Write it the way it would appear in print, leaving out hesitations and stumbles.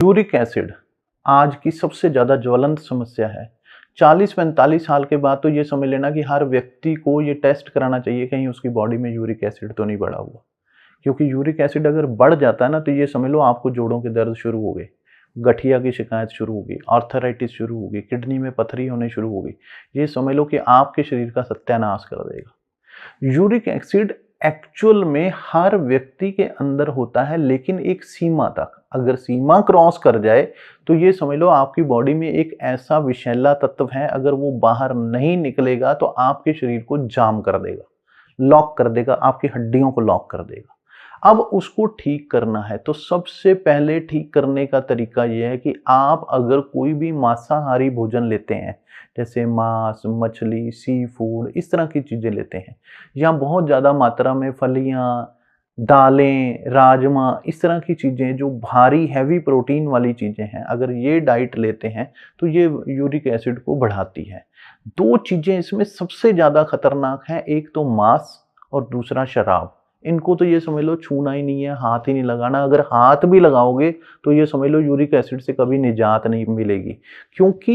Uric acid आज की सबसे ज़्यादा ज्वलंत समस्या है। 40-45 साल के बाद तो ये समझ लेना कि हर व्यक्ति को ये टेस्ट कराना चाहिए कहीं उसकी बॉडी में यूरिक एसिड तो नहीं बढ़ा हुआ। क्योंकि यूरिक एसिड अगर बढ़ जाता है ना तो ये समझ लो आपको जोड़ों के दर्द शुरू हो गए, गठिया की शिकायत शुरू हो गई, आर्थराइटिस शुरू हो गई, किडनी में पथरी होने शुरू हो गई। ये समझ लो कि आपके शरीर का सत्यानाश कर देगा। यूरिक एसिड एक्चुअल में हर व्यक्ति के अंदर होता है लेकिन एक सीमा तक। अगर सीमा क्रॉस कर जाए तो ये समझ लो आपकी बॉडी में एक ऐसा विषैला तत्व है, अगर वो बाहर नहीं निकलेगा तो आपके शरीर को जाम कर देगा, लॉक कर देगा, आपकी हड्डियों को लॉक कर देगा। अब उसको ठीक करना है तो सबसे पहले ठीक करने का तरीका यह है कि आप अगर कोई भी मांसाहारी भोजन लेते हैं, जैसे मांस, मछली, सी फूड, इस तरह की चीज़ें लेते हैं, या बहुत ज़्यादा मात्रा में फलियाँ, दालें, राजमा, इस तरह की चीज़ें जो भारी हैवी प्रोटीन वाली चीज़ें हैं, अगर ये डाइट लेते हैं तो ये यूरिक एसिड को बढ़ाती है। 2 चीज़ें इसमें सबसे ज़्यादा खतरनाक हैं, एक तो मांस और दूसरा शराब। इनको तो ये समझ लो छूना ही नहीं है, हाथ ही नहीं लगाना। अगर हाथ भी लगाओगे तो ये समझ लो यूरिक एसिड से कभी निजात नहीं मिलेगी, क्योंकि